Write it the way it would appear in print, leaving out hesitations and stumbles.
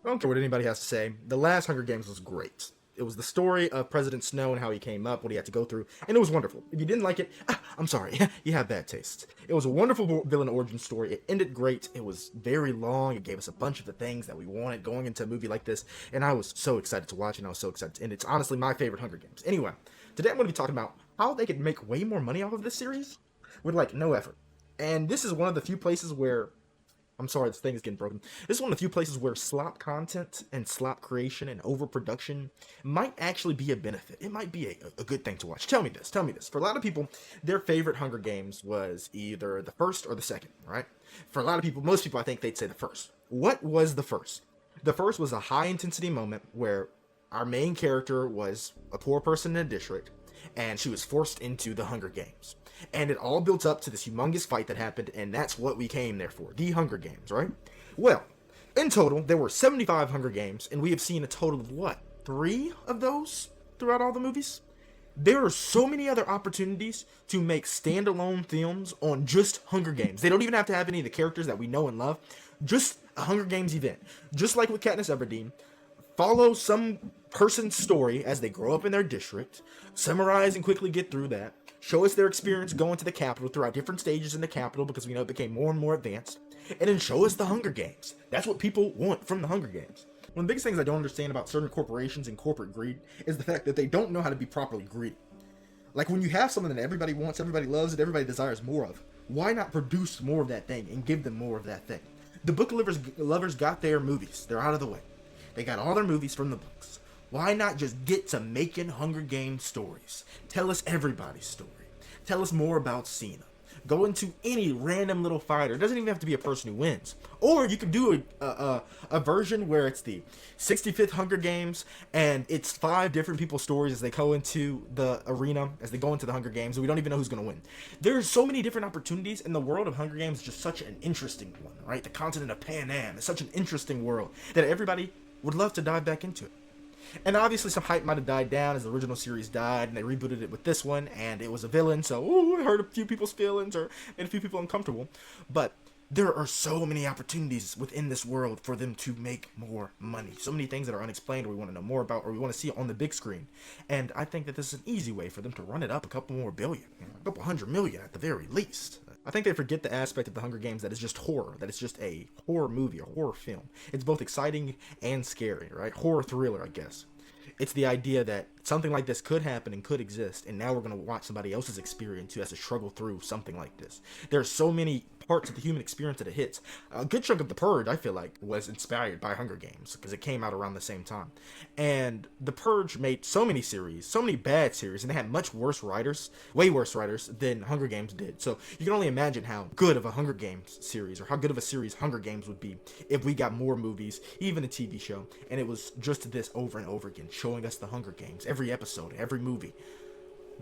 I don't care what anybody has to say. The last Hunger Games was great. It was the story of President Snow and how he came up, what he had to go through, and it was wonderful. If you didn't like it, I'm sorry, you have bad taste. It was a wonderful villain origin story. It ended great. It was very long. It gave us a bunch of the things that we wanted going into a movie like this, and I was so excited to watch, and I was so excited to end. It's honestly my favorite Hunger Games. Anyway, today I'm going to be talking about how they could make way more money off of this series with like no effort. And this is one of the few places where I'm sorry, this thing is getting broken. This is one of the few places where slop content and slop creation and overproduction might actually be a benefit. It might be a good thing to watch. Tell me this, tell me this. For a lot of people, their favorite Hunger Games was either the first or the second, right? For a lot of people, most people, I think they'd say the first. What was the first? The first was a high intensity moment where our main character was a poor person in a district and she was forced into the Hunger Games. And it all built up to this humongous fight that happened, and that's what we came there for, the Hunger Games, right? Well, in total, there were 75 Hunger Games, and we have seen a total of what? 3 of those throughout all the movies? There are so many other opportunities to make standalone films on just Hunger Games. They don't even have to have any of the characters that we know and love. Just a Hunger Games event. Just like with Katniss Everdeen, follow some person's story as they grow up in their district, summarize and quickly get through that, show us their experience going to the capital throughout different stages in the capital because we know it became more and more advanced, and then show us the Hunger Games. That's what people want from the Hunger Games. One of the biggest things I don't understand about certain corporations and corporate greed is the fact that they don't know how to be properly greedy. Like when you have something that everybody wants, everybody loves it, everybody desires more of, why not produce more of that thing and give them more of that thing? The book lovers got their movies. They're out of the way. They got all their movies from the books. Why not just get to making Hunger Games stories? Tell us everybody's story. Tell us more about Cena. Go into any random little fighter. It doesn't even have to be a person who wins. Or you could do a version where it's the 65th Hunger Games and it's 5 different people's stories as they go into the arena, as they go into the Hunger Games, and we don't even know who's going to win. There's so many different opportunities, and the world of Hunger Games is just such an interesting one, right? The continent of Pan Am is such an interesting world that everybody would love to dive back into it. And obviously some hype might have died down as the original series died, and they rebooted it with this one, and it was a villain, so it hurt a few people's feelings or made a few people uncomfortable. But there are so many opportunities within this world for them to make more money. So many things that are unexplained or we want to know more about or we want to see on the big screen. And I think that this is an easy way for them to run it up a couple more billion, a couple hundred million at the very least. I think they forget the aspect of the Hunger Games that is just horror, that it's just a horror movie, a horror film. It's both exciting and scary, right? Horror thriller, I guess. It's the idea that something like this could happen and could exist, and now we're going to watch somebody else's experience who has to struggle through something like this. There are so many parts of the human experience that it hits. A good chunk of The Purge, I feel like, was inspired by Hunger Games, because it came out around the same time. And The Purge made so many series, so many bad series, and they had much worse writers, way worse writers, than Hunger Games did. So you can only imagine how good of a Hunger Games series, or how good of a series Hunger Games would be if we got more movies, even a TV show, and it was just this over and over again, showing us the Hunger Games, every episode, every movie.